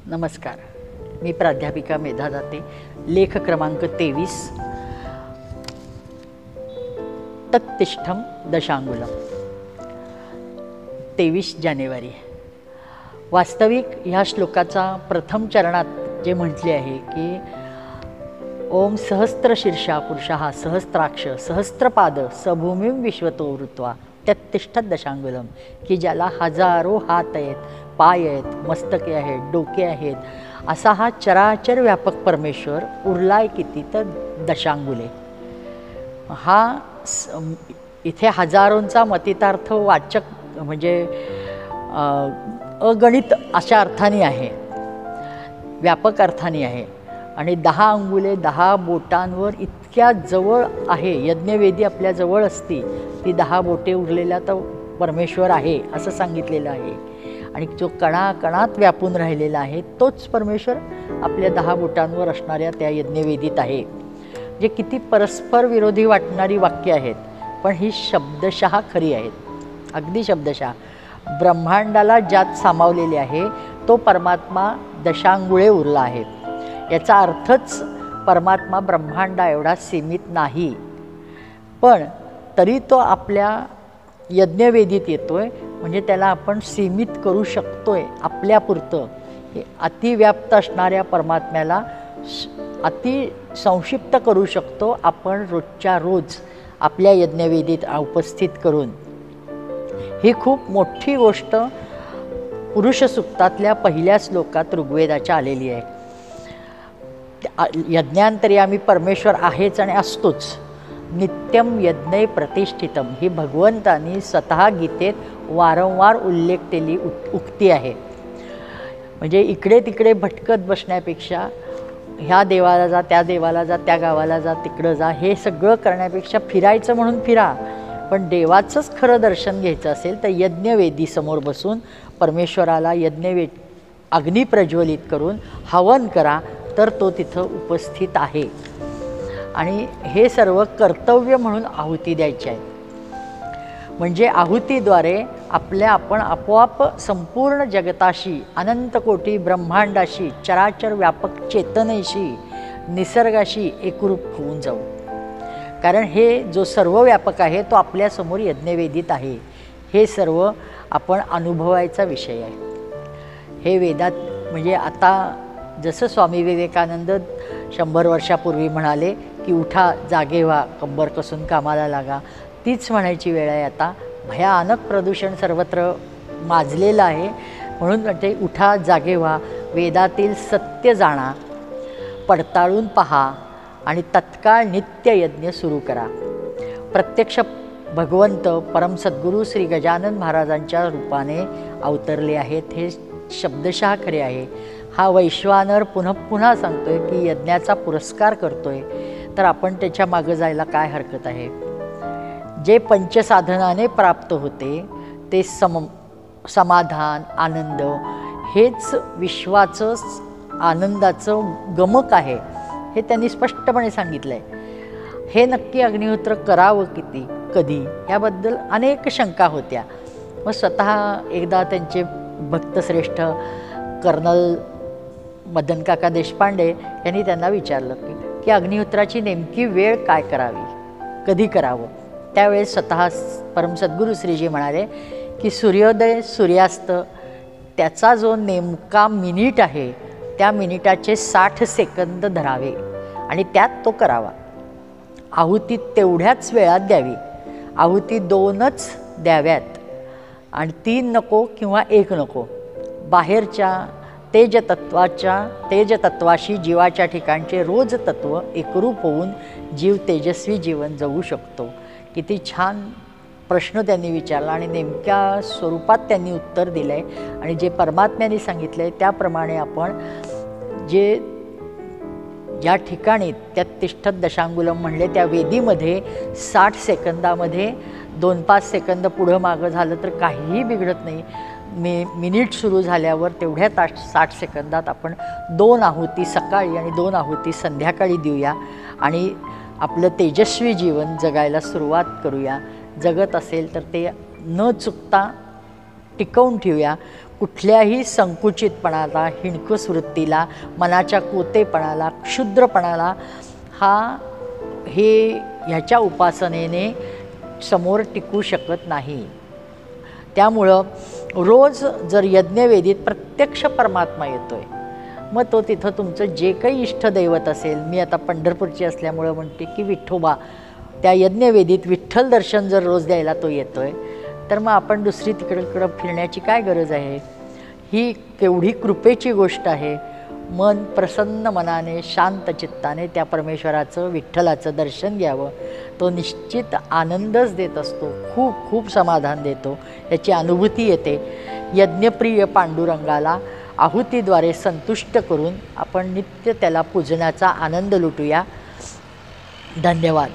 नमस्कार. मी प्राध्यापिका मेधा दाते. लेख क्रमांक 23 तत्तिष्ठम दशांगुलम. 23 जानेवारी. वास्तविक ह्या श्लोकाचा प्रथम चरणात जे म्हटले आहे की ओम सहस्त्रशीर्षा पुरुषः सहस्त्राक्ष सहस्त्रपाद सभूमिं विश्वतो वृत्वा तत्तिष्ठत दशांगुलम, की ज्याला हजारो हात आहेत, पाय आहेत, मस्तके आहेत, डोके आहेत, असा हा चराचर व्यापक परमेश्वर उरलाय किती तर दशांगुले. हा इथे हजारोंचा मतितार्थ वाचक म्हणजे अगणित अशा अर्थाने आहे, व्यापक अर्थाने आहे. आणि 10 अंगुले 10 बोटांवर इतक्या जवळ आहे. यज्ञवेदी आपल्या जवळ असती ती 10 बोटे उरलेल्या तर परमेश्वर आहे असं सांगितलेलं आहे. आणि जो कणाकणात व्यापून राहिलेला आहे तोच परमेश्वर आपल्या 10 बोटांवर असणाऱ्या त्या यज्ञवेदीत आहे. जे किती परस्पर विरोधी वाटणारी वाक्य आहेत, पण ही शब्दशः खरी आहेत. अगदी शब्दशः ब्रह्मांडाला ज्यात सामावलेले आहे तो परमात्मा दशांगुळे उरला आहे. याचा अर्थच परमात्मा ब्रह्मांडा एवढा सीमित नाही, पण तरी तो आपल्या यज्ञवेदीत येतोय, म्हणजे त्याला आपण सीमित करू शकतोय आपल्यापुरतं. हे अतिव्याप्त असणाऱ्या परमात्म्याला अति संक्षिप्त करू शकतो आपण रोजच्या रोज आपल्या यज्ञवेदीत उपस्थित करून. ही खूप मोठी गोष्ट पुरुष सूक्तातल्या पहिल्या श्लोकात ऋग्वेदाच्या आलेली आहे. यज्ञांतरी आम्ही परमेश्वर आहेच आणि असतोच. नित्यम यज्ञे प्रतिष्ठितम ही भगवंतांनी स्वतः गीतेत वारंवार उल्लेख केलेली उक्ती आहे. म्हणजे इकडे तिकडे भटकत बसण्यापेक्षा ह्या देवाला जा, त्या देवाला जा, त्या गावाला जा, तिकडं जा, हे सगळं करण्यापेक्षा फिरायचं म्हणून फिरा. पण देवाचंच खरं दर्शन घ्यायचं असेल तर यज्ञवेदी समोर बसून परमेश्वराला अग्नी प्रज्वलित करून हवन करा, तर तो तिथं उपस्थित आहे. आणि हे सर्व कर्तव्य म्हणून आहुती द्यायची आहे. म्हणजे आहुतीद्वारे आपण आपोआप संपूर्ण जगताशी, अनंतकोटी ब्रह्मांडाशी, चराचर व्यापक चेतनेशी, निसर्गाशी एकरूप होऊन जाऊ. कारण हे जो सर्व व्यापक आहे तो आपल्यासमोर यज्ञवेदीत आहे. हे सर्व आपण अनुभवायचा विषय आहे. हे वेदात म्हणजे आता जसं स्वामी विवेकानंद 100 वर्षापूर्वी म्हणाले की उठा, जागे व्हा, कंबर कसून कामाला लागा, तीच म्हणायची वेळ आहे आता. भयानक प्रदूषण सर्वत्र माजलेलं आहे, म्हणून म्हणते उठा, जागे व्हा, वेदातील सत्य जाणा, पडताळून पहा आणि तत्काळ नित्ययज्ञ सुरू करा. प्रत्यक्ष भगवंत परम सद्गुरू श्री गजानन महाराजांच्या रूपाने अवतरले आहेत. हे शब्दशः खरे आहे. हा वैश्वानर पुन्हा सांगतोय की यज्ञाचा पुरस्कार करतोय, तर आपण त्याच्या मागं जायला काय हरकत आहे. जे पंचसाधनाने प्राप्त होते ते समाधान, आनंद हेच विश्वाचं आनंदाचं गमक आहे, हे त्यांनी स्पष्टपणे सांगितलं आहे. हे नक्की अग्निहोत्र करावं किती, कधी, याबद्दल अनेक शंका होत्या. मग स्वतः एकदा त्यांचे भक्तश्रेष्ठ कर्नल मदनकाका देशपांडे यांनी त्यांना विचारलं की अग्निहोत्राची नेमकी वेळ काय करावी, कधी करावं. त्यावेळेस स्वतः परम सद्गुरू श्रीजी म्हणाले की सूर्योदय सूर्यास्त त्याचा जो नेमका मिनिट आहे त्या मिनिटाचे 60 सेकंद धरावे आणि त्यात तो करावा. आहुती तेवढ्याच वेळात द्यावी. आहुती 2च द्याव्यात आणि 3 नको किंवा 1 नको. बाहेरच्या तेजतत्वाशी जीवाच्या ठिकाणचे रोज तत्व एकरूप होऊन जीव तेजस्वी जीवन जगू शकतो. किती छान प्रश्न त्यांनी विचारला आणि नेमक्या स्वरूपात त्यांनी उत्तर दिलं आहे. आणि जे परमात्म्याने सांगितलं आहे त्याप्रमाणे आपण ज्या ठिकाणी तत्तिष्ठत दशांगुलम म्हणले त्या वेदीमध्ये 60 सेकंदामध्ये 2-5 सेकंद पुढं मागं झालं तर काहीही बिघडत नाही. मिनिट सुरू झाल्यावर तेवढ्या 60 सेकंदात आपण 2 आहुती सकाळी आणि 2 आहुती संध्याकाळी देऊया आणि आपलं तेजस्वी जीवन जगायला सुरुवात करूया. जगत असेल तर ते न चुकता टिकवून ठेवूया. कुठल्याही संकुचितपणाला, हिणकूस वृत्तीला, मनाच्या कोतेपणाला, क्षुद्रपणाला ह्याच्या उपासनेने समोर टिकू शकत नाही. त्यामुळं रोज जर यज्ञवेदीत प्रत्यक्ष परमात्मा येतो आहे, मग तो तिथं तुमचं जे काही इष्टदैवत असेल, मी आता पंढरपूरची असल्यामुळं म्हणते की विठोबा, त्या यज्ञवेदीत विठ्ठल दर्शन जर रोज द्यायला तो येतो आहे, तर मग आपण दुसरी तिकडं फिरण्याची काय गरज आहे. ही केवढी कृपेची गोष्ट आहे. मन प्रसन्न मनाने, शांत चित्ताने त्या परमेश्वराचं, विठ्ठलाचं दर्शन घ्यावं. तो निश्चित आनंदच देत असतो, खूप खूप समाधान देतो, याची अनुभूती येते. यज्ञप्रिय पांडुरंगाला आहुतीद्वारे संतुष्ट करून आपण नित्य त्याला पूजण्याचा आनंद लुटूया. धन्यवाद.